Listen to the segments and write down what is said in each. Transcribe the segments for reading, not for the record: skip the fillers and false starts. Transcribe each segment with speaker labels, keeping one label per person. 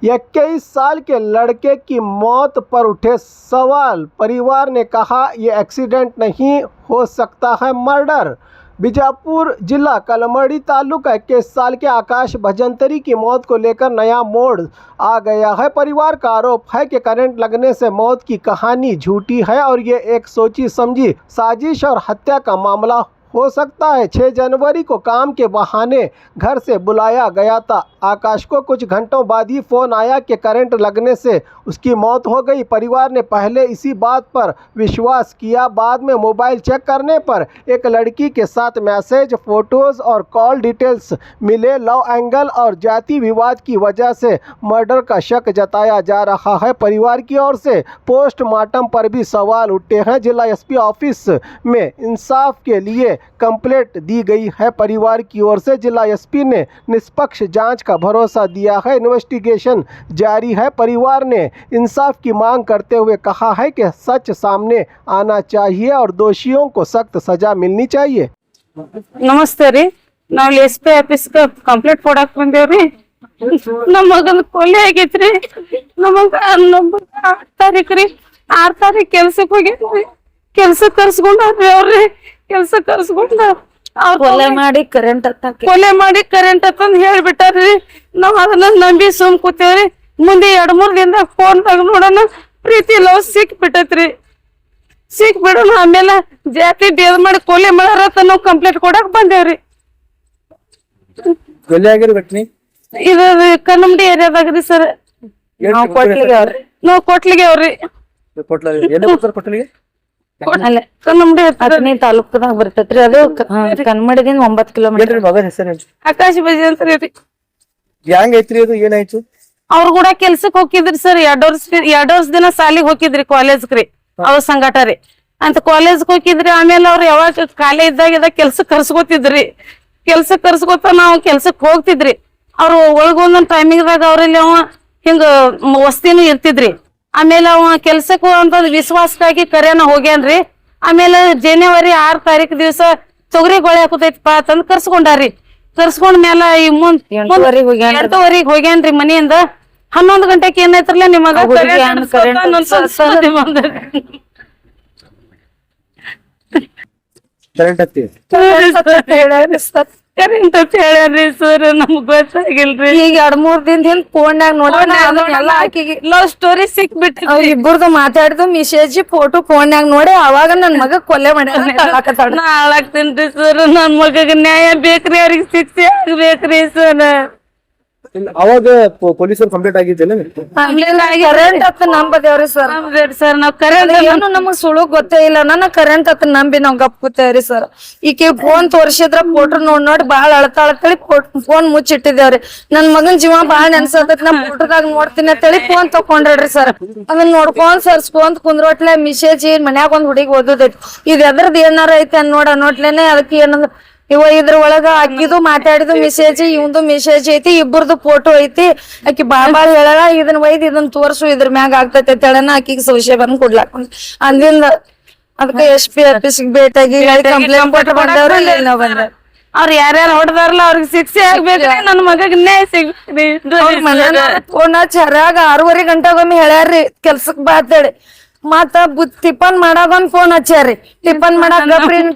Speaker 1: 21 साल के लड़के की मौत पर उठे सवाल। परिवार ने कहा ये एक्सीडेंट नहीं हो सकता है मर्डर। बीजापुर जिला कलमड़ी तालुका 21 साल के आकाश भजंतरी की मौत को लेकर नया मोड़ आ गया है। परिवार का आरोप है कि करंट लगने से मौत की कहानी झूठी है और ये एक सोची समझी साजिश और हत्या का मामला हो सकता है। 6 जनवरी को काम के बहाने घर से बुलाया गया था। आकाश को कुछ घंटों बाद ही फ़ोन आया कि करंट लगने से उसकी मौत हो गई। परिवार ने पहले इसी बात पर विश्वास किया, बाद में मोबाइल चेक करने पर एक लड़की के साथ मैसेज, फ़ोटोज़ और कॉल डिटेल्स मिले। लव एंगल और जाति विवाद की वजह से मर्डर का शक जताया जा रहा है। परिवार की ओर से पोस्टमार्टम पर भी सवाल उठे हैं। जिला एसपी ऑफिस में इंसाफ के लिए कंप्लेंट दी गई है। परिवार की ओर से जिला एसपी ने निष्पक्ष जांच का भरोसा दिया है। इन्वेस्टिगेशन जारी है। परिवार ने इंसाफ की मांग करते हुए कहा है कि सच सामने आना चाहिए और दोषियों को सख्त सजा मिलनी चाहिए।
Speaker 2: नमस्ते ರೀ, ನಾವು ಎಸ್.ಪಿ. ಆಫೀಸ್ಗೆ ಕಂಪ್ಲೇಂಟ್ ಕೊಡಕ್ ಬಂದೇವ್ರಿ. ನಮ್ಮ ಮಗನ ಕೊಲೆ ಆಗೈತ್ರಿ. ನಮಗ 6 ತಾರೀಕು ರೀ, 6 ತಾರೀಕು ಕೆಲ್ಸಕ್ಕೆ ಹೋಗಿದ್ರಿ. ಕೆಲ್ಸಕ್ಕೆ ಕರ್ಸ್ಕೊಂಡ್ರಿ ಅವ್ರಿ. ಕೆಲ್ಸಕ್ಕೆ ಕರ್ಸ್ಕೊಂಡ
Speaker 3: ಕೊಲೆ ಮಾಡಿ ಕರೆಂಟ್
Speaker 2: ಹತ್ತಂದ್ ಹೇಳ್ಬಿಟ್ಟಾರ್ರಿ. ನಾವ್ ಅದನ್ನ ನಂಬಿ ಸುಮ್ ಕೂತೇವ್ರಿ. ಮುಂದೆ 2-3 ದಿನದಾಗ ಫೋನ್ದಾಗ ನೋಡೋಣ ಪ್ರೀತಿ ಲವ್ ಸಿಕ್ಬಿಟ್ಟೈತ್ರಿ. ಸಿಕ್ಬಿಡೋಣ ಆಮೇಲೆ ಜಾತಿ ಡೇದ್ ಮಾಡಿ ಕೊಲೆ ಮಾಡಾರತ್ತ ನಾವ್ ಕಂಪ್ಲೇಂಟ್ ಕೊಡಕ್ ಬಂದೇವ್ರಿ. ಇದು ಕನ್ನಂಬಡಿ ಏರಿಯಾದಾಗ್ರಿ ಸರ್.
Speaker 3: ನಾವ್
Speaker 2: ಕೊಟ್ಲಿಗೆ ಅವ್ರಿ. ಕನ್ನಂಬಡಿ
Speaker 3: 10ನೇ ತಾಲೂಕದಾಗ ಬರ್ತೈತ್ರಿ. ಅದು ಕನ್ಮಡಿದಿಂದ 9 ಕಿಲೋಮೀಟರ್.
Speaker 2: ಆಕಾಶ ಬಜಿ ಅಂತ ರೀ.
Speaker 1: ಏನಾಯ್ತು?
Speaker 2: ಅವ್ರು ಕೂಡ ಕೆಲ್ಸಕ್ ಹೋಗಿದ್ರಿ ಸರ್. 2 ವರ್ಷ ದಿನ ಸಾಲಿಗೆ ಹೋಗಿದ್ರಿ ಕಾಲೇಜ್ಗ್ರಿ. ಅವ್ರ ಸಂಗಾಟ ರೀ ಅಂತ ಕಾಲೇಜ್ಗೆ ಹೋಗಿದ್ರಿ. ಆಮೇಲೆ ಅವ್ರು ಯಾವಾಗ ಖಾಲಿ ಇದ್ದಾಗ ಕೆಲ್ಸಕ್ ಕರ್ಸ್ಕೊತಿದ್ರಿ. ಕೆಲ್ಸಕ್ ಕರ್ಸ್ಕೊತ ನಾವ್ ಕೆಲ್ಸಕ್ ಹೋಗ್ತಿದ್ರಿ. ಅವ್ರು ಒಳಗೊಂದೊಂದ್ ಟೈಮಿಂಗ್ದಾಗ ಅವ್ರಲ್ಲಿ ಅವ ಹಿಂಗ ವಸ್ತಿನೂ ಇರ್ತಿದ್ರಿ. ಆಮೇಲೆ ಅವ ಕೆಲ್ಸಕ್ ಅಂತ ವಿಶ್ವಾಸಕ್ಕಾಗಿ ಕರೆಯನ ಹೋಗ್ಯಾನ್ರಿ. ಆಮೇಲೆ ಜನವರಿ 6 ತಾರೀಕು ದಿವಸ ತೊಗರಿ ಗೊಳೆ ಹಾಕುತೈತಿಪ್ಪ ಅಂತಂದ್ ಕರ್ಸ್ಕೊಂಡಾರಿ. ಕರ್ಸ್ಕೊಂಡ್ ಮ್ಯಾಲ ಈ 8:00 ಹೋಗ್ಯಾನ್ರಿ ಮನೆಯಿಂದ. 11 ಗಂಟೆಗೆ ಏನಾಯ್ತ್ರಲ್ಲ ನಿಮಗ ಕರೆಂಟ್ ಅಂತ ಹೇಳ್ಯಾರ್ರಿ ಸರ್. ನಮ್ಗ್ ಗೊತ್ತಾಗಿಲ್ರಿ.
Speaker 3: ಈಗ 2-3 ದಿನದಿಂದ ಫೋನ್ಯಾಗ ನೋಡಿ
Speaker 2: ಲವ್ ಸ್ಟೋರಿ ಸಿಕ್ಬಿಟ್ರಿ.
Speaker 3: ಇಬ್ಬರದು ಮಾತಾಡಿದ್ದು ಮೆಸೇಜ್ ಫೋಟೋ ಫೋನ್ಯಾಗ ನೋಡಿ ಅವಾಗ ನನ್ ಮಗ ಕೊಲೆ ಮಾಡ್ಯಾರ.
Speaker 2: ನಾ ಹಾಳಾಗ್ತೇನ್ರಿ ಸರ್. ನನ್ ಮಗಗ ನ್ಯಾಯ ಬೇಕ್ರಿ, ಅವ್ರಿಗೆ ಶಿಕ್ಷೆ ಆಗ್ಬೇಕ್ರಿ ಸರ್.
Speaker 1: ಅವಾಗ ಪೊಲೀಸರು ಕಂಪ್ಲೇಂಟ್ ಆಗಿದ್ದಿಲ್ಲ?
Speaker 3: ಕರೆಂಟ್ ಹತ್ತ ನಂಬದೇವ್ರಿ ಸರ್.
Speaker 2: ಸರ್ ನಾವ್ ಕರೆಂಟ್
Speaker 3: ಏನು ನಮಗ್ ಸುಳು ಗೊತ್ತೇ ಇಲ್ಲ. ನನ್ನ ಕರೆಂಟ್ ಹತ್ತ ನಂಬಿ ನಾವ್ ಗಪ್ ಕೂತೇವ್ರಿ ಸರ್. ಈಕೆ ಫೋನ್ ತೋರ್ಸಿದ್ರ ಫೋಟೋ ನೋಡ್ ಬಾಳ ಅಳತಾಳತೇಳಿ ಫೋನ್ ಮುಚ್ಚಿಟ್ಟಿದೇವ್ರಿ. ನನ್ ಮಗನ್ ಜೀವ ಬಾಳ ನೆನ್ಸತೈತಿ. ನಾ ಫೋಟೋದಾಗ ನೋಡ್ತೀನಿ ಅಂತೇಳಿ ಫೋನ್ ತಕೊಂಡ್ರಿ ಸರ್. ಅದನ್ನ ನೋಡ್ಕೊಂಡ್ ಸರ್ಸ್ಕೊಂಡ್ ಕುಂದ್ರೋಟ್ಲೆ ಮಿಸೇಜ್ ಮನ್ಯಾಗ ಒಂದ್ ಹುಡುಗಿ ಓದೋದೈತಿ. ಇದ್ ಎದ್ರದ್ ಏನಾರ ಐತಿ ನೋಡ್ಲೇನೆ ಅದಕ್ಕೆ ಏನಂದ್ರ ಇವ ಇದ್ರ ಒಳಗ ಅಕ್ಕಿದು ಮಾತಾಡಿದು ಮೆಸೇಜ್, ಇವಂದು ಮೆಸೇಜ್ ಐತಿ, ಇಬ್ಬರದು ಫೋಟೋ ಐತಿ. ಆಕಿ ಬಾಳ ಹೇಳಲ್ಲ ಇದನ್ನ ಒಯ್ದು ಇದನ್ನ ತೋರ್ಸು, ಇದ್ರ ಮ್ಯಾಗ ಆಗ್ತೈತಿ ಹೇಳನ ಆಕಿಗೆ ಸಂಶಯ ಬಂದ್ ಕೊಡ್ಲಾಕ ಅಂದಿಂದ ಅದಕ್ಕೆ ಎಸ್.ಪಿ. ಆಫೀಸ್ಗೆ ಭೇಟಿಯಾಗಿ ಕಂಪ್ಲೇಂಟ್ ಕೊಟ್ಟು ಬಂದವ್ರು. ಇಲ್ಲ ಬಂದ
Speaker 2: ಅವ್ರು ಯಾರ್ಯಾರು ಹೊಡೆದಾರಲ್ಲ ಅವ್ರಿಗೆ ಶಿಕ್ಷೆ ಆಗ್ಬೇಕ್ರಿ. ನನ್ ಮಗಗ್ ನ್ಯಾಯ ಸಿಗ್ಬೇಕ್ರಿ.
Speaker 3: ಫೋನ್ ಹಚ್ಚಾರಾಗ 6:30 ಗಂಟೆಗೊಮ್ಮೆ ಹೇಳ್ಯಾರ್ರಿ ಕೆಲ್ಸಕ್ ಬಾ ಅಂತೇಳಿ. ಮತ್ತ ಟಿಫನ್ ಮಾಡಾಗೊಂದ್ ಫೋನ್ ಹಚ್ಚಾರಿ. ಟಿಫನ್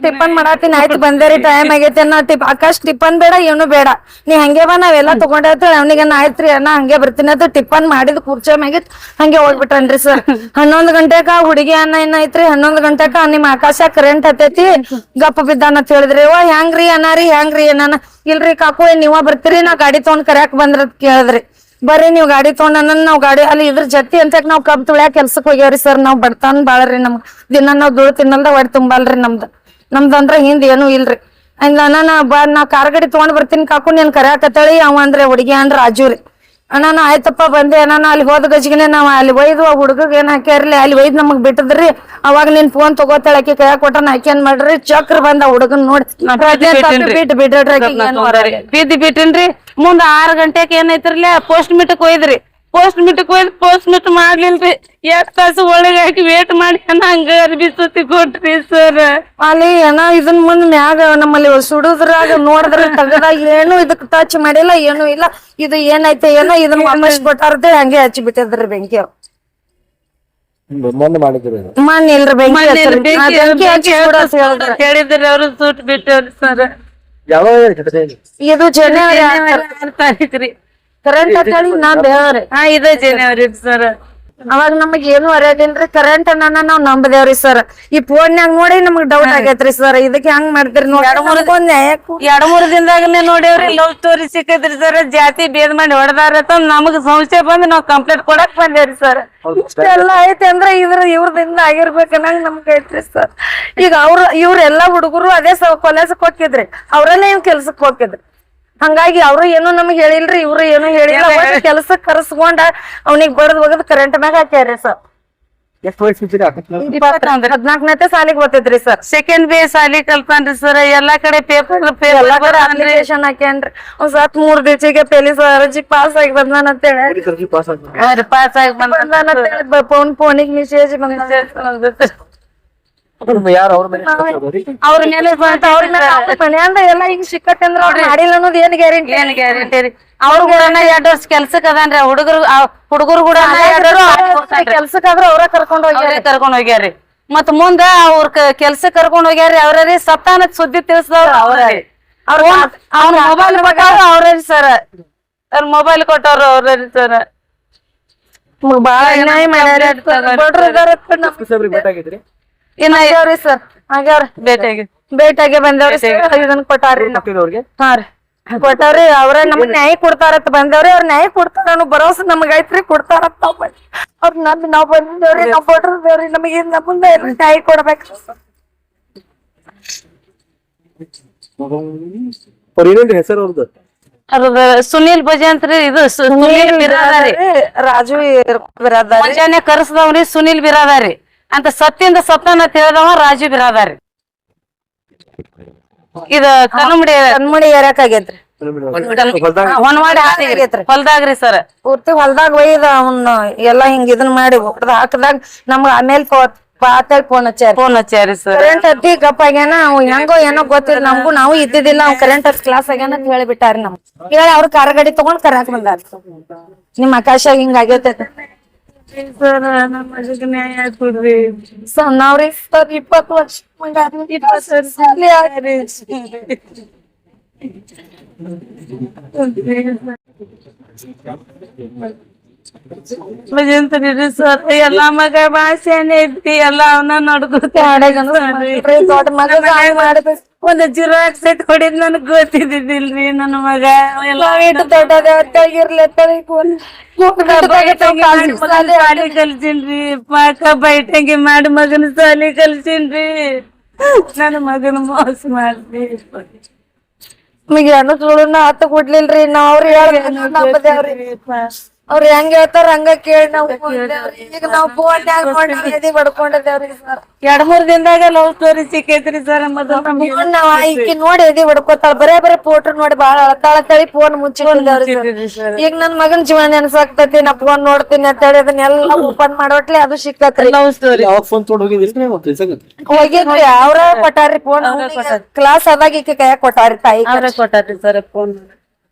Speaker 3: ಟಿಫನ್ ಮಾಡಾತೀನಿ ಆಯ್ತು ಬಂದೇರಿ ಟೈಮ್ ಆಗೈತೆ ನಾ ಆಕಾಶ್ ಟಿಫನ್ ಬೇಡ ಏನು ಬೇಡ ನೀ ಹಂಗೆ ಬಾ ನಾವೆಲ್ಲಾ ತಗೊಂಡೇಳ್ತೇಳಿ ಅವನಿಗೆ ಆಯ್ತ್ರಿ ಅಣ್ಣ ಹಂಗೆ ಬರ್ತೀನಿ ಅಂತ ಟಿಫನ್ ಮಾಡಿದ್ ಕುರ್ಚಿ ಮ್ಯಾಗಿತ್ ಹಂಗೆ ಹೋಗ್ಬಿಟ್ಟನ್ರಿ ಸರ್. 11 ಗಂಟೆಕ ಹುಡುಗಿ ಅನ್ನ ಏನೈತ್ರಿ 11 ಗಂಟೆಕ ನಿಮ್ ಆಕಾಶ ಕರೆಂಟ್ ಹತ್ತೈತಿ ಗಪ್ಪ ಬಿದ್ದಾನ ಅಂತ ಹೇಳಿದ್ರಿ. ಹೆಂಗ್ರಿ ಅನ್ನಾರಿ ಹೆಂಗ್ರಿ ಅನ್ನ ಇಲ್ರಿ ಕಾಕು ನೀವ ಬರ್ತೀರಿ ನಾ ಗಾಡಿ ತಗೊಂಡ್ ಕರ್ಯಾಕ್ ಬಂದ್ರ ಕೇಳಿದ್ರಿ. ಬರ್ರಿ ನೀವ್ ಗಾಡಿ ತಗೊಂಡ್ ನಾವ್ ಗಾಡಿ ಅಲ್ಲಿ ಇದ್ರ ಜೊತೆ ಅಂತ ನಾವ್ ಕಬ್ ತುಳ್ಯಾಕ ಕೆಲ್ಸಕ್ ಹೋಗ್ಯಾವ್ರಿ ಸರ್. ನಾವ್ ಬಡ್ತಾನ್ ಬಾಳ್ರಿ. ನಮ್ಗ್ ದಿನ ನಾವ್ ದುಡ್ಡು ತಿನ್ನಲ್ದ ಹೊಟ್ಟೆ ತುಂಬಲ್ರಿ. ನಮ್ದಂದ್ರ ಹಿಂದ್ ಏನು ಇಲ್ರಿ. ಹಂಗ ನಾ ಕಾರ್ ಗಾಡಿ ತಗೊಂಡ್ ಬರ್ತೀನಿ ಕಾಕು ನೀನ್ ಕರ್ಯಾಕತ್ತೇಳಿ ಅವ ಅಂದ್ರೆ ಹುಡುಗಿ ಅಂದ್ರ ರಾಜು ರೀ. ಅಣ್ಣ ಆಯ್ತಪ್ಪ ಬಂದೆ ಅಣ್ಣ ಅಲ್ಲಿ ಹೋದ ಗಜ್ಗಿನೇ ನಾವ್ ಅಲ್ಲಿ ಒಯ್ದು ಆ ಹುಡುಗಗ್ ಏನ್ ಹಾಕ್ಯಾರ್ಲಿ ಅಲ್ಲಿ ಒಯ್ದು ನಮಗ್ ಬಿಟ್ಟದ್ರಿ. ಅವಾಗ ನೀನ್ ಫೋನ್ ತಗೋತಾಳ ಆಕಿ ಕೈಯಾಗ ಕೊಟ್ಟನ ಆಕಿ ಏನ್ ಮಾಡ್ರಿ ಚಕ್ರ ಬಂದ ಹುಡುಗನ್ ನೋಡಿ
Speaker 2: ಬಿಟ್ಟಿನ್ರಿ. ಮುಂದ 6 ಗಂಟೆಕ್ ಏನೈತ್ರಿಲ್ಲ ಪೋಸ್ಟ್ ಮಿಟಕ್ ಒಯ್ದ್ರಿ. ಪೋಸ್ಟ್ ಮಿಟ್ಕ್ ಹೋಗಿ ಪೋಸ್ಟ್ ಮಿಟ್ ಮಾಡ್ಲಿಲ್ರಿ 2 ತಾಸು ಒಳಗೆ ಹಾಕಿ ವೇಟ್ ಮಾಡಿ ಹಂಗ ಅರ್ಬಿ ಸುತ್ತಿ ಕೊಟ್ರಿ ಸರ್.
Speaker 3: ಅಲ್ಲಿ ಏನ ಇದನ್ ಮುಂದ್ ಮ್ಯಾಗ ನಮ್ಮಲ್ಲಿ ಸುಡುದ್ರಾಗ ನೋಡಿದ್ರ ತಗದಾಗ ಏನು ಇದಕ್ ಟಚ್ ಮಾಡಿಲ್ಲ ಏನು ಇಲ್ಲ. ಇದು ಏನೈತೆ ಏನೋ ಇದನ್ನ ವಾಪಸ್ ಕೊಟ್ಟಾರ್ದೆ ಹಂಗೆ ಹಚ್ಚಿ ಬಿಟ್ಟಿದ್ರಿ ಬೆಂಕಿ. ಮಣ್ಣ್ ಇಲ್ರಿ ಬೆಂಕಿ
Speaker 2: ಹೇಳಿದ್ರಿ ಅವ್ರು ಸುಟ್ ಬಿಟ್ಟವ್ರಿ ಸರ್.
Speaker 3: ಇದು ಜನವರಿ
Speaker 2: 6 ತಾರೀಕ್ರಿ
Speaker 3: ಕರೆಂಟ್ ಅಂತೇಳಿ ನಾನ್ ಬೇವ್ರಿ.
Speaker 2: ಇದೇ ಜನವರಿ ಸರ್.
Speaker 3: ಅವಾಗ ನಮಗ್ ಏನು ಅರಿಯೋದಿಲ್ರಿ ಕರೆಂಟ್ ಅನ್ನ ನಾವ್ ನಂಬದೇವ್ರಿ ಸರ್. ಈ ಫೋನ್ಯಾಗ ನೋಡಿ ನಮಗ್ ಡೌಟ್ ಆಗೇತ್ರಿ ಸರ್. ಇದಕ್ಕೆ ಹೆಂಗ್ ಮಾಡ್ತೀರಿ ನೋಡಿ
Speaker 2: 2-3 ದಿನದಾಗನೇ ನೋಡೇವ್ರಿ ಲವ್ ಸ್ಟೋರಿ ಸಿಕ್ಕದ್ರಿ ಸರ್. ಜಾತಿ ಭೇದ ಮಾಡಿ ಹೊಡೆದಾರ ನಮಗ್ ಸಂಶಯ ಬಂದ್ ನಾವ್ ಕಂಪ್ಲೇಂಟ್ ಕೊಡಕ್ ಬಂದೇವ್ರಿ ಸರ್.
Speaker 3: ಇಷ್ಟೆಲ್ಲ ಐತಿ ಅಂದ್ರ ಇವ್ರದಿಂದ ಆಗಿರ್ಬೇಕ ಅನ್ನಂಗ್ ನಮ್ಗ ಐತ್ರಿ ಸರ್. ಈಗ ಇವ್ರೆಲ್ಲಾ ಹುಡುಗರು ಅದೇ ಕಾಲೇಜಕ್ ಹೋಗಿದ್ರಿ, ಅವ್ರಲ್ಲೇ ಇವ್ ಕೆಲ್ಸಕ್ ಹೋಗಿದ್ರಿ. ಹಂಗಾಗಿ ಅವ್ರು ಏನು ನಮಗ್ ಹೇಳಿಲ್ರಿ, ಇವ್ರು ಏನು ಹೇಳಿಲ್ಲ. ಕೆಲ್ಸಕ್ ಕರ್ಸ್ಕೊಂಡ ಅವ್ನಿಗ್ ಬಡದ್ ಹೋಗದ್ ಕರೆಂಟ್ ಮ್ಯಾಗ ಹಾಕ್ಯಾರಿ ಸರ್. 14ನೇ ಸಾಲಿಗೆ ಬರ್ತಿದ್ರಿ ಸರ್.
Speaker 2: ಸೆಕೆಂಡ್ ಬಿ ಸಾಲಿ ಕಲ್ತಾನ್ರಿ ಸರ್. ಎಲ್ಲಾ ಕಡೆ ಪೇಪರ್
Speaker 3: ಅಪ್ಲಿಕೇಶನ್ ಹಾಕ್ಯಾನ್ರಿ. ಒಂದ್ 3 ದಿವಸಿಗೆ ಪೊಲೀಸ್ ಅರ್ಜಿ ಪಾಸ್ ಆಗಿ ಬಂದಾನ ಅಂತ ಹೇಳಿ
Speaker 2: ಪಾಸ್ ಆಗಿ ಬಂದಾನ
Speaker 3: ಫೋನಿಗೆ ಮೆಸೇಜ್ ಬಂದ. ಅವ್ರ ಮೇಲೆ ಮನ್ಯಾಂದ ಎಲ್ಲ ಹಿಂಗ್ ಸಿಕ್ಕತ್ತೆ ಅಂದ್ರ ಅವ್ರ ಮಾಡಿಲ್ಲ ಅನ್ನೋದು ಏನ್ ಗ್ಯಾರಂಟಿ
Speaker 2: ರೀ. ಅವ್ರು ಕೂಡ 2 ವರ್ಷ ಕೆಲ್ಸಕ್ ಅದಾನ್ರಿ. ಹುಡುಗರು ಕೂಡ
Speaker 3: ಕೆಲ್ಸಕ್ಕಾದ್ರ ಅವ್ರ ಕರ್ಕೊಂಡ್
Speaker 2: ಹೋಗ್ಯಾರಿ. ಮತ್ ಮುಂದ ಅವ್ರ ಕೆಲ್ಸಕ್ ಕರ್ಕೊಂಡ್ ಹೋಗ್ಯಾರಿ. ಅವ್ರಿ ಸತ್ತಾನ ಸುದ್ದಿ ತಿಳಿಸಿದವ್ರು ಅವ್ರಿ. ಅವ್ನ ಮೊಬೈಲ್ ಕೊಟ್ಟವ್ರು ಅವ್ರಿ ಸರ್. ಅವ್ರ ಮೊಬೈಲ್ ಕೊಟ್ಟವ್ರು ಅವ್ರಿ ಸರ್.
Speaker 3: ಬಾಳ ಅನ್ಯಾಯ ಮಾಡ್ಯಾರ. ಸರ್ ಆಗ್ಯಾವ್ರಿ ಭೇಟಿಯಾಗಿ ಬಂದವ್ರಿ ಸರ್. ಇದನ್ ಕೊಟ್ಟಾರ್ರಿ. ಹಾ ರೀ ಕೊಟ್ಟಾವ್ರಿ. ಅವ್ರ ನಮಗ್ ನ್ಯಾಯ ಕೊಡ್ತಾರತ್ ಬಂದವ್ರಿ. ಅವ್ರ ನ್ಯಾಯ ಕೊಡ್ತಾರ ಅನ್ನೋ ಭರವಸೆ ನಮಗ್ ಐತ್ರಿ. ಕೊಡ್ತಾರತ್ ಅವ್ರ ನಾವ್ ಬಂದಿದ್ದೇವ್ರಿ, ನಾವ್ ಕೊಟ್ಟಿರ್ತೇವ್ರಿ. ನಮಗೆ ನಮ್ಮಿಂದ ನ್ಯಾಯ ಕೊಡ್ಬೇಕು.
Speaker 1: ಹೆಸರು ಅವ್ರದ್ದು
Speaker 2: ಸುನೀಲ್ ಭಜಂತ್ರಿ. ಇದು ಸುನೀಲ್ ಬಿರಾದಾರಿ.
Speaker 3: ರಾಜು ಬಿರಾದಾರಿ.
Speaker 2: ಮುಂಜಾನೆ ಕರ್ಸದವ್ರಿ ಸುನೀಲ್ ಬಿರಾದಾರಿ ಅಂತ. ಸತ್ತಿಂದ ಸತ್ತನ ತಿಳಿದವ ರಾಜು ಬಿರಾದಾರಿ. ಇದು
Speaker 3: ಕಣ್ಮುಡಿ ಏರಕಾಗೈತ್ರಿ.
Speaker 2: ಹೊಲ್ದಾಗ್ರಿ ಸರ್.
Speaker 3: ಪೂರ್ತಿ ಹೊಲ್ದಾಗ ಒಯ್ದ ಅವ್ನ ಎಲ್ಲಾ ಹಿಂಗ್ ಇದನ್ ಮಾಡಿ ಹೊಡ್ದ ಹಾಕದಾಗ ನಮ್ಗ ಆಮೇಲೆ ಫೋನ್
Speaker 2: ಹಚ್ಚಾರಿ ಸರ್.
Speaker 3: ಕರೆಂಟ್ ಹತ್ತಿ ಗಪ್ಪ ಆಗ್ಯಾನ. ಹೆಂಗೋ ಏನೋ ಗೊತ್ತಿಲ್ಲ ನಮ್ಗೂ, ನಾವು ಇದ್ದಿದ್ದಿಲ್ಲ. ಅವ್ ಕರೆಂಟ್ ಹತ್ ಕ್ಲಾಸ್ ಆಗ್ಯಾನ ಅಂತ ಹೇಳಿಬಿಟ್ಟಾರಿ. ನಮ್ ಹೇಳಿ ಅವ್ರ ಕಾರ ಗಾಡಿ ತಗೊಂಡ್ ಕರಾಕ್ ಬಂದಾರ. ನಿಮ್ ಆಕಾಶ ಹಿಂಗ ಆಗೈತೆ
Speaker 2: ಸರ್. ನಮ್ಮ ಮಗಗ್ ನ್ಯಾಯ ಕೊಡ್ರಿ.
Speaker 3: ನಾವ್ರಿ ಸರ್ 20 ವರ್ಷ
Speaker 2: ಭಜಂತ್ರಿ ಸರ್. ಎಲ್ಲಾ ಮಗ ಭಾಷೆನೇ ಐತಿ. ಎಲ್ಲ ಅವನ ನೋಡ್ಕೊತ ಒಂದ್ ಜಿರಾಕ್ಸ್ ಸೆಟ್ ಹೊಡಿದ್ ನನ್ಗ್ ಗೊತ್ತಿದ್ದಿಲ್ರಿ. ನನ್ನ ಮಗ ಸಾಲಿ ಕಲ್ಸಿನ್ರಿ. ಪಾಕ ಬೈಟಂಗಿ ಮಾಡಿ ಮಗನ ಸಾಲಿ ಕಲ್ಸಿನ್ರಿ. ನನ್ನ ಮಗನ ಮೋಸ ಮಾಡ್ರಿ.
Speaker 3: ನಿಮಗೆ ಅನುಸೂಳನ್ನ ಹತ್ತ ಕೊಡ್ಲಿಲ್ರಿ. ನಾವ್ರಿ ಅವ್ರ ಹೆಂಗ ಹೇಳ್ತಾರ ಹಂಗ ಕೇಳಿ ನಾವ್ ಈಗ ನಾವ್ ಫೋನ್ಯಾಗ ನೋಡಿ ಬಡ್ಕೊಂಡಿದ್ದೇವ್ರಿ ಸರ್.
Speaker 2: 2-3 ದಿನದಾಗ ಲವ್ ಸ್ಟೋರಿ ಸಿಕ್ಕೈತ್ರಿ ಸರ್.
Speaker 3: ನಾವ್ ಈಕಿ ನೋಡಿ ಎದಿ ಬಡ್ಕೋತಾಳ. ಬರೇ ಫೋಟೋ ನೋಡಿ ಬಾಳ ಅಳತಾಳತಳಿ ಫೋನ್ ಮುಚ್ಚಿಕೊಂಡವ್ರಿ. ಈಗ ನನ್ ಮಗನ್ ಜೀವನ ನೆನ್ಸಾಕ್ತೈತಿ. ನಾ ಫೋನ್ ನೋಡ್ತೀನಿ ಅಂತ ಹೇಳಿ ಅದನ್ನೆಲ್ಲ ಓಪನ್ ಮಾಡೋಟ್ಲಿ ಅದು ಸಿಕ್ಕತ್ರಿ.
Speaker 2: ಲವ್ ಸ್ಟೋರಿ
Speaker 3: ಹೋಗಿದ್ರಿ. ಅವ್ರ ಕೊಟ್ಟಾರ್ರಿ ಫೋನ್. ಕ್ಲಾಸ್ ಆದಾಗ ಈಕಿ ಕೈಯಾಗ ಕೊಟ್ಟಾರಿ. ತಾಯಿ
Speaker 2: ಕೊಟ್ಟಾರ್ರಿ ಸರ್ ಫೋನ್.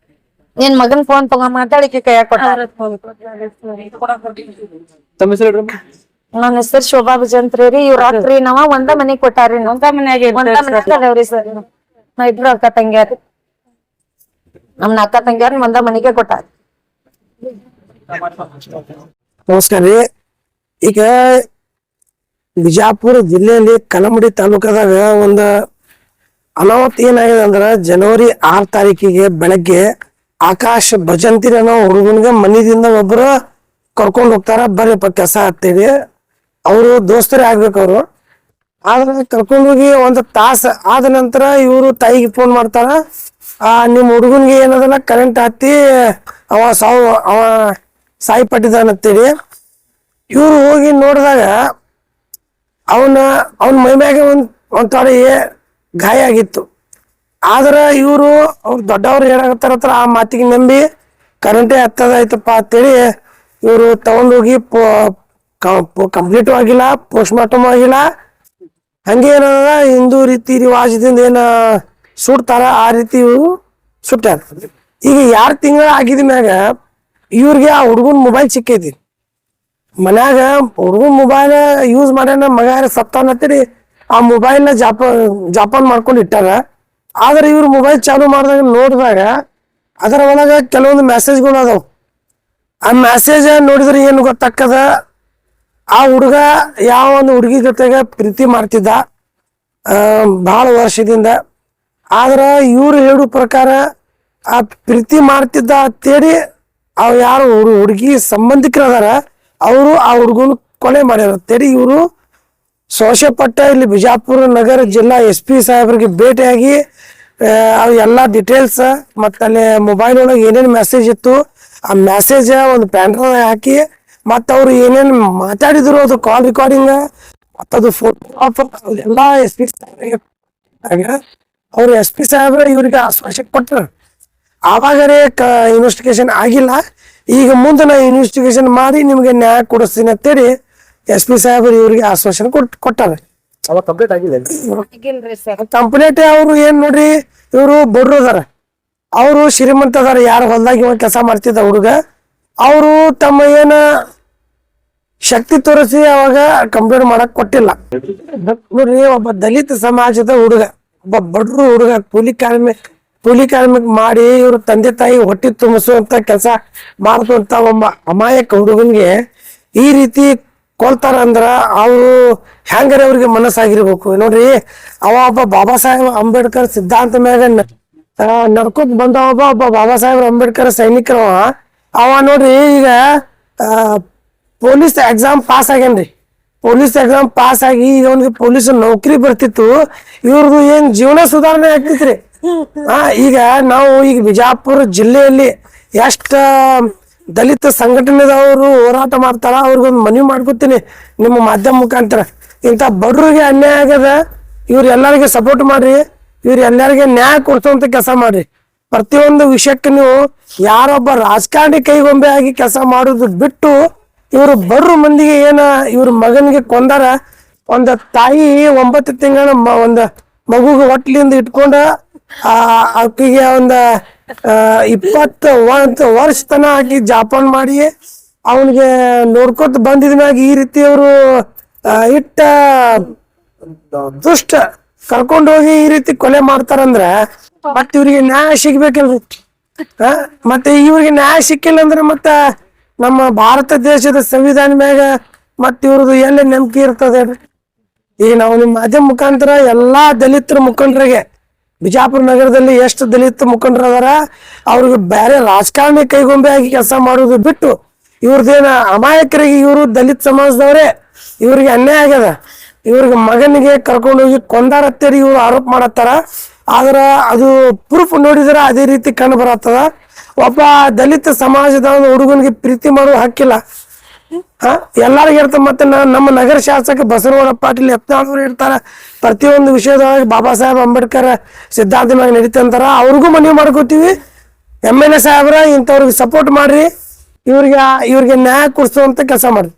Speaker 3: ನಿನ್ ಮಗನ್ ಫೋನ್ ತಗೊಂಡ್ ಮಾತಾಡಿ ಕೈಯಾಗ ಕೊಟ್ಟಾರ. ನನ್ನ ಹೆಸರು ಶೋಭಾ ಭಜಂತ್ರಿ ರೀ. ಇವ್ರ ಅಕ್ರಿ ನಾವ ಒಂದ ಮನೆಗ್ ಕೊಟ್ಟಾರಿ.
Speaker 2: ಒಂದ ಮನ್ಯಾಗ
Speaker 3: ಸರ್. ನಾ ಇಬ್ರು ಅಕ್ಕ ತಂಗ್ಯಾರಿ. ನಮ್ನ ಅಕ್ಕ ತಂಗ್ಯಾರ ಒಂದ ಮನೆಗೆ ಕೊಟ್ಟಾರಿ.
Speaker 4: ನಮಸ್ಕಾರ ರೀ. ಈಗ ಬಿಜಾಪುರ ಜಿಲ್ಲೆಯಲ್ಲಿ ಕಲಮಡಿ ತಾಲೂಕದಾಗ ಒಂದು ಅನಾಹುತ ಏನಾಗಿದೆ ಅಂದ್ರ ಜನವರಿ 6 ತಾರೀಕಿಗೆ ಬೆಳಗ್ಗೆ ಆಕಾಶ್ ಭಜಂತಿರಿ ಅನ್ನೋ ಹುಡುಗನ್ಗೆ ಮನಿದಿಂದ ಒಬ್ರು ಕರ್ಕೊಂಡ್ ಹೋಗ್ತಾರ. ಬರ್ರಿಪ್ಪ ಕೆಲಸ ಹತ್ತೇವಿ. ಅವರು ದೋಸ್ತರೇ ಆಗ್ಬೇಕು ಅವ್ರು. ಆದ್ರೆ ಕರ್ಕೊಂಡ್ ಹೋಗಿ 1 ತಾಸು ಆದ ನಂತರ ಇವ್ರು ತಾಯಿಗೆ ಫೋನ್ ಮಾಡ್ತಾರ. ನಿಮ್ ಹುಡುಗನ್ಗೆ ಏನದಲ್ಲ ಕರೆಂಟ್ ಹತ್ತಿ ಅವ ಸಾಯಿ ಪಟ್ಟಿದಾನಂತೇಳಿ. ಇವ್ರು ಹೋಗಿ ನೋಡಿದಾಗ ಅವನ ಮೈಮ್ಯಾಗ ಒಂದ್ ತೊಡೆ ಗಾಯ ಆಗಿತ್ತು. ಆದ್ರ ಇವ್ರು ಅವ್ರ ದೊಡ್ಡವ್ರು ಹೇಳಾಕತ್ತಾರತ್ರ ಆ ಮಾತಿಗೆ ನಂಬಿ ಕರೆಂಟೇ ಹತ್ತದಾಯ್ತಪ್ಪ ಅಂತೇಳಿ ಇವರು ತಗೊಂಡೋಗಿ ಕಂಪ್ಲೀಟು ಆಗಿಲ್ಲ, ಪೋಸ್ಟ್ ಮಾರ್ಟಮ್ ಆಗಿಲ್ಲ. ಹಂಗೆ ಏನದ ಹಿಂದೂ ರೀತಿ ರಿವಾಜದಿಂದ ಏನ ಸುಡ್ತಾರ ಆ ರೀತಿ ಇವರು ಸುಟ್ಟಾರ. ಈಗ 2 ತಿಂಗಳ ಆಗಿದ ಮ್ಯಾಗ ಇವ್ರಿಗೆ ಆ ಹುಡುಗನ ಮೊಬೈಲ್ ಸಿಕ್ಕೈತಿ. ಮನ್ಯಾಗ ಹುಡುಗನ್ ಮೊಬೈಲ್ ಯೂಸ್ ಮಾಡ್ಯಾನ, ಮಗ ಸತ್ತಾನತ್ತೇಳಿ ಆ ಮೊಬೈಲ್ನ ಜಾಪಾನ್ ಮಾಡ್ಕೊಂಡು ಇಟ್ಟಾರ. ಆದ್ರೆ ಇವ್ರು ಮೊಬೈಲ್ ಚಾಲು ಮಾಡಿದಾಗ ನೋಡಿದಾಗ ಅದರ ಒಳಗ ಕೆಲವೊಂದು ಮೆಸೇಜ್ಗಳು ಅದಾವ. ಆ ಮೆಸೇಜ್ ನೋಡಿದ್ರೆ ಏನು ಗೊತ್ತಾಗ್ತದ, ಆ ಹುಡುಗ ಯಾವ ಒಂದು ಹುಡುಗಿ ಜೊತೆಗೆ ಪ್ರೀತಿ ಮಾಡ್ತಿದ್ದ ಬಹಳ ವರ್ಷದಿಂದ. ಆದ್ರ ಇವ್ರು ಹೇಳೋ ಪ್ರಕಾರ ಆ ಪ್ರೀತಿ ಮಾಡ್ತಿದ್ದ ಅಂತೇಳಿ ಅವ್ ಯಾರು ಹುಡುಗಿ ಸಂಬಂಧಿಕರು ಅದಾರ ಅವರು ಆ ಹುಡುಗನ ಕೊಲೆ ಮಾಡ್ಯಾರ ಅಂತೇಳಿ ಇವರು ಸೋಷಪಟ್ಟ ಇಲ್ಲಿ ಬಿಜಾಪುರ ನಗರ ಜಿಲ್ಲಾ SP ಸಾಹೇಬ್ರಿಗೆ ಭೇಟಿಯಾಗಿ ಎಲ್ಲಾ ಡೀಟೇಲ್ಸ್ ಮತ್ತ ಅಲ್ಲಿ ಮೊಬೈಲ್ ಒಳಗೆ ಏನೇನ್ ಮೆಸೇಜ್ ಇತ್ತು ಆ ಮೆಸೇಜ್ ಒಂದು ಪ್ಯಾನ್ ಹಾಕಿ ಮತ್ತ ಅವ್ರು ಏನೇನ್ ಮಾತಾಡಿದ್ರು ಅದು ಕಾಲ್ ರೆಕಾರ್ಡಿಂಗ್ ಮತ್ತದು ಫೋಟೋ ಎಲ್ಲಾ SP ಅವ್ರು SP ಸಾಹೇಬ್ರ ಇವ್ರಿಗೆ ಆಶ್ವಾಸನೆ ಕೊಟ್ರ. ಆವಾಗರೇ ಇನ್ವೆಸ್ಟಿಗೇಷನ್ ಆಗಿಲ್ಲ, ಈಗ ಮುಂದೆ ನಾ ಇನ್ವೆಸ್ಟಿಗೇಷನ್ ಮಾಡಿ ನಿಮ್ಗೆ ನ್ಯಾಯ ಕೊಡಿಸ್ತೀನಿ ಅಂತೇಳಿ SP ಸಾಹೇಬ್ರು ಇವ್ರಿಗೆ ಆಶ್ವಾಸನೆ ಕೊಟ್ಟಾರ.
Speaker 1: ಕಂಪ್ಲೀಟ್ ಆಗಿದೆ
Speaker 4: ಕಂಪ್ಲೇಂಟ್ ಅವ್ರು ಏನ್ ನೋಡ್ರಿ, ಇವ್ರು ಬಡ್ರು ಅದಾರ, ಅವರು ಶ್ರೀಮಂತ ಅದಾರ. ಯಾರು ಹೊಲ್ದಾಗ ಇವಾಗ ಕೆಲಸ ಮಾಡ್ತಿದ್ದ ಹುಡುಗ ಅವರು ತಮ್ಮ ಏನ ಶಕ್ತಿ ತೋರಿಸಿ ಅವಾಗ ಕಂಪ್ಲೇಂಟ್ ಮಾಡಕ್ ಕೊಟ್ಟಿಲ್ಲ. ನೋಡ್ರಿ, ಒಬ್ಬ ದಲಿತ ಸಮಾಜದ ಹುಡುಗ, ಒಬ್ಬ ಬಡ್ರು ಹುಡುಗ ಕೂಲಿ ಕಾರ್ಮಿಕ ಮಾಡಿ ಇವ್ರ ತಂದೆ ತಾಯಿ ಹೊಟ್ಟಿ ತುಂಬಿಸುವಂತ ಕೆಲಸ ಮಾಡುವಂತ ಒಬ್ಬ ಅಮಾಯಕ ಹುಡುಗನ್ಗೆ ಈ ರೀತಿ ಕೊಲ್ತಾರ ಅಂದ್ರ ಅವರು ಹೆಂಗಾರೆ ಅವ್ರಿಗೆ ಮನಸ್ಸಾಗಿರ್ಬೇಕು ನೋಡ್ರಿ. ಅವ ಒಬ್ಬ ಬಾಬಾ ಸಾಹೇಬ್ ಅಂಬೇಡ್ಕರ್ ಸಿದ್ಧಾಂತ ಮ್ಯಾಗ ನಡ್ಕೊತ್ ಬಂದ ಒಬ್ಬ ಬಾಬಾ ಸಾಹೇಬ್ ಅಂಬೇಡ್ಕರ್ ಸೈನಿಕರ ಅವ ನೋಡ್ರಿ. ಈಗ ಪೊಲೀಸ್ ಎಕ್ಸಾಮ್ ಪಾಸ್ ಆಗ್ಯಾನ್ರಿ. ಪೊಲೀಸ್ ಎಕ್ಸಾಮ್ ಪಾಸ್ ಆಗಿ ಈಗ ಅವ್ನಿಗೆ ಪೊಲೀಸ್ ನೌಕರಿ ಬರ್ತಿತ್ತು, ಇವ್ರದ್ದು ಏನ್ ಜೀವನ ಸುಧಾರಣೆ ಆಗ್ತಿತ್ರಿ. ಈಗ ನಾವು ಈಗ ಬಿಜಾಪುರ ಜಿಲ್ಲೆಯಲ್ಲಿ ಎಷ್ಟ ದಲಿತ ಸಂಘಟನೆದವರು ಹೋರಾಟ ಮಾಡ್ತಾರ, ಅವ್ರಿಗೊಂದು ಮನವಿ ಮಾಡ್ಕೊತೀನಿ ನಿಮ್ಮ ಮಾಧ್ಯಮ ಮುಖಾಂತರ. ಇಂಥ ಬಡ್ರಿಗೆ ಅನ್ಯಾಯ ಆಗ್ಯದ, ಇವ್ರು ಎಲ್ಲರಿಗೆ ಸಪೋರ್ಟ್ ಮಾಡ್ರಿ, ಇವ್ರು ಎಲ್ಲರಿಗೆ ನ್ಯಾಯ ಕೊಡ್ಸುವಂತ ಕೆಲಸ ಮಾಡ್ರಿ. ಪ್ರತಿಯೊಂದು ವಿಷಯಕ್ಕೆ ನೀವು ಯಾರೊಬ್ಬ ರಾಜಕಾರಣಿ ಕೈಗೊಂಬೆ ಆಗಿ ಕೆಲಸ ಮಾಡೋದು ಬಿಟ್ಟು ಇವರು ಬಡ್ರು ಮಂದಿಗೆ ಏನ ಇವ್ರ ಮಗನಿಗೆ ಕೊಂದಾರ. ಒಂದ ತಾಯಿ 9 ತಿಂಗಳ ಒಂದ ಮಗುಗೆ ಹೊಟ್ಲಿಂದ ಇಟ್ಕೊಂಡ ಆಕಿಗೆ ಒಂದ 21 ವರ್ಷ ತನ ಆಕಿ ಜಾಪಾನ್ ಮಾಡಿ ಅವನಿಗೆ ನೋಡ್ಕೊತ ಬಂದಿದ್ಮ್ಯಾಗ ಈ ರೀತಿ ಅವರು ಇಟ್ಟ ದುಷ್ಟ ಕರ್ಕೊಂಡೋಗಿ ಈ ರೀತಿ ಕೊಲೆ ಮಾಡ್ತಾರಂದ್ರ ಮತ್ತ ಇವ್ರಿಗೆ ನ್ಯಾಯ ಸಿಗ್ಬೇಕಲ್ರಿ. ಮತ್ತೆ ಇವ್ರಿಗೆ ನ್ಯಾಯ ಸಿಕ್ಕಿಲ್ಲ ಅಂದ್ರೆ ಮತ್ತ ನಮ್ಮ ಭಾರತ ದೇಶದ ಸಂವಿಧಾನ ಮ್ಯಾಗ ಮತ್ತ ಇವ್ರದ್ದು ಎಲ್ಲ ನಂಬಿಕೆ ಇರ್ತದೆ. ಈಗ ನಾವು ನಿಮ್ಮ ಮಾಧ್ಯಮ ಮುಖಾಂತರ ಎಲ್ಲಾ ದಲಿತರ ಮುಖಂಡರಿಗೆ ಬಿಜಾಪುರ ನಗರದಲ್ಲಿ ಎಷ್ಟು ದಲಿತ ಮುಖಂಡರು ಅದಾರ ಅವ್ರಿಗೆ ಬೇರೆ ರಾಜಕಾರಣಿ ಕೈಗೊಂಬೆ ಆಗಿ ಕೆಲಸ ಮಾಡೋದು ಬಿಟ್ಟು ಇವ್ರದ್ದೇನ ಅಮಾಯಕರಿಗೆ ಇವರು ದಲಿತ ಸಮಾಜದವ್ರೆ, ಇವ್ರಿಗೆ ಅನ್ಯಾಯ ಆಗ್ಯದ, ಇವ್ರಿಗೆ ಮಗನಿಗೆ ಕರ್ಕೊಂಡೋಗಿ ಕೊಂದಾರತ್ತೇರಿ ಇವ್ರು ಆರೋಪ ಮಾಡತ್ತಾರ. ಆದ್ರ ಅದು ಪ್ರೂಫ್ ನೋಡಿದ್ರ ಅದೇ ರೀತಿ ಕಂಡು ಬರತ್ತದ. ಒಬ್ಬ ದಲಿತ ಸಮಾಜದ ಒಂದು ಹುಡುಗನಿಗೆ ಪ್ರೀತಿ ಮಾಡುವ ಹಕ್ಕಿಲ್ಲ. ಎಲ್ಲಾರಿಗೂ ಇರ್ತ. ಮತ್ತೆ ನಮ್ಮ ನಗರ ಶಾಸಕ ಬಸವರಾಜ ಪಾಟೀಲ್ ಯತ್ನಾಳ್ ಇರ್ತಾರ. ಪ್ರತಿಯೊಂದು ವಿಷಯದೊಳಗೆ ಬಾಬಾ ಸಾಹೇಬ್ ಅಂಬೇಡ್ಕರ್ ಸಿದ್ಧಾಂತ ಮ್ಯಾಗ ನಡೀತಂತಾರ. ಅವ್ರಿಗೂ ಮನವಿ ಮಾಡ್ಕೋತೀವಿ, MLA ಸಾಹೇಬ್ರ ಇಂಥವ್ರಿಗೆ ಸಪೋರ್ಟ್ ಮಾಡ್ರಿ, ಇವ್ರಿಗೆ ನ್ಯಾಯ ಕೊಡಿಸುವಂತ ಕೆಲಸ ಮಾಡ್ರಿ.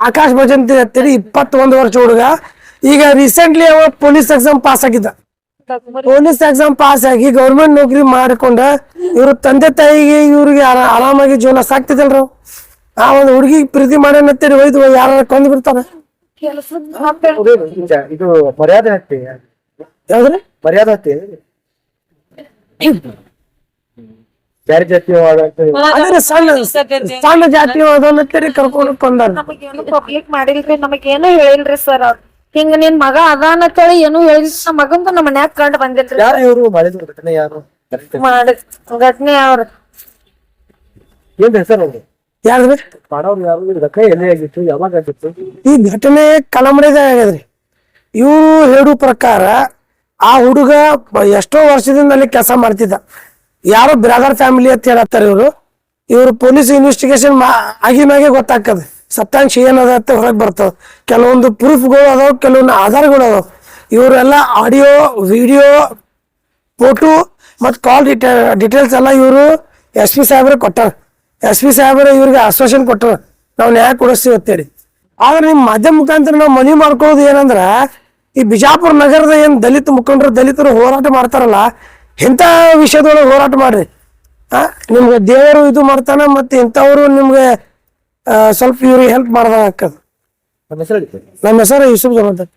Speaker 4: ಆಕಾಶ್ ಭಜಂತಿ ಅಂತೇಳಿ 21 ವರ್ಷ ಹುಡುಗ. ಈಗ ರೀಸೆಂಟ್ಲಿ ಅವ ಪೊಲೀಸ್ ಎಕ್ಸಾಮ್ ಪಾಸ್ ಆಗಿದ್ದ. ಪೊಲೀಸ್ ಎಕ್ಸಾಮ್ ಪಾಸ್ ಆಗಿ ಗೌರ್ಮೆಂಟ್ ನೌಕರಿ ಮಾಡಿಕೊಂಡ ಇವ್ರ ತಂದೆ ತಾಯಿಗೆ ಇವ್ರಿಗೆ ಆರಾಮಾಗಿ ಜೀವನ ಸಾಕ್ತಿದಲ್ರ. ಆ ಒಂದು ಹುಡುಗಿ ಪ್ರೀತಿ ಮಾಡ್ಯಾನಂತೇಳಿ ಒಯ್ದು ಯಾರ ಕೊಂದ್ ಬಿಡ್ತಾರ.
Speaker 1: ಇದು ಮರ್ಯಾದೆ ಹತ್ತಿ
Speaker 4: ಯಾವ್ದ್ರಿ
Speaker 1: ಮರ್ಯಾದೆ ಹತ್ತಿ ಬೇರೆ ಜಾತಿ
Speaker 4: ಅಂದ್ರೆ ಸಣ್ಣ ಜಾತಿ ಅದನ್ನತ್ತೇಳಿ ಕರ್ಕೊಂಡು ಕೊಂದಾರ.
Speaker 3: ನಮಗೇನು ಪಬ್ಲಿಕ್ ಮಾಡಿಲ್ರಿ, ನಮಗೇನು ಹೇಳಿಲ್ರಿ ಸರ್. ಅವ್ರ ಹಿಂಗ ನಿನ್ ಮಗ ಅದಾನ ಅಂತೇಳಿ ಏನು ಹೇಳಿಲ್ರಿ. ನಮ್ಮ ಮಗಂದು ನಮ್ಮ ಮನ್ಯಾಗ ಕಂಡು ಬಂದಿಲ್ರಿ.
Speaker 1: ಯಾರು ಇವರು ಮಾಡಿದ್ರು ಘಟನೆ? ಯಾರು
Speaker 3: ಮಾಡಿ ಘಟನೆ ಅವ್ರ
Speaker 1: ಏನ್ ಹೆಸರು ಅವ್ರು?
Speaker 4: ಯಾರ್ದ್ರಿ
Speaker 1: ಮಾಡೋರು ಯಾರು? ಘಟನೆ ಎಲ್ಲಿ ಆಗಿತ್ತು, ಯಾವಾಗ ಆಗಿತ್ತು?
Speaker 4: ಈ ಘಟನೆ ಕಲಮಡಿದಾಗ ಆಗ್ಯದ್ರಿ. ಇವ್ರು ಹೇಳೋ ಪ್ರಕಾರ ಆ ಹುಡುಗ ಎಷ್ಟೋ ವರ್ಷದಿಂದ ಅಲ್ಲಿ ಕೆಲಸ ಮಾಡ್ತಿದ್ದ. ಯಾರೋ ಬ್ರಾದರ್ ಫ್ಯಾಮಿಲಿ ಅಂತ ಹೇಳತ್ತಾರ ಇವ್ರು ಪೊಲೀಸ್ ಇನ್ವೆಸ್ಟಿಗೇಷನ್ ಆಗಿದ್ಮ್ಯಾಗೆ ಗೊತ್ತಾಗ್ತದೆ ಸತ್ಯಾಂಶ ಏನದ ಅಂತ ಹೊರಗೆ ಬರ್ತದ. ಕೆಲವೊಂದು ಪ್ರೂಫ್ಗಳು ಅದಾವ, ಕೆಲವೊಂದು ಆಧಾರಗಳು ಅದಾವ. ಇವರೆಲ್ಲ ಆಡಿಯೋ, ವಿಡಿಯೋ, ಫೋಟೋ ಮತ್ತು ಕಾಲ್ ಡೀಟೇಲ್ಸ್ ಎಲ್ಲ ಇವರು SP ಸಾಹೇಬ್ರಿಗೆ ಕೊಟ್ಟಾರ. SP ಸಾಹೇಬರು ಇವ್ರಿಗೆ ಆಶ್ವಾಸನೆ ಕೊಟ್ಟರು ನಾವು ನ್ಯಾಯ ಕೊಡಿಸ್ತೀವಿ ಅಂತೇಳಿ. ಆದ್ರೆ ನಿಮ್ ಮಾಧ್ಯಮ ಮುಖಾಂತರ ನಾವು ಮನವಿ ಮಾಡ್ಕೊಳ್ಳೋದು ಏನಂದ್ರ ಈ ಬಿಜಾಪುರ ನಗರದ ಏನ್ ದಲಿತ ಮುಖಂಡರು ದಲಿತರು ಹೋರಾಟ ಮಾಡ್ತಾರಲ್ಲ ಇಂಥ ವಿಷಯದೊಳಗೆ ಹೋರಾಟ ಮಾಡ್ರಿ. ನಿಮ್ಗೆ ದೇವರು ಇದು ಮಾಡ್ತಾನ ಮತ್ತೆ ಇಂಥವ್ರು ನಿಮ್ಗೆ ಸ್ವಲ್ಪ ಇವ್ರಿಗೆ ಹೆಲ್ಪ್ ಮಾಡ್ದಂಗ ಆಗ್ತದ. ನಮ್ಮ ಹೆಸರು ಯೂಸುಫ್ ಜಮಾದಾರ್.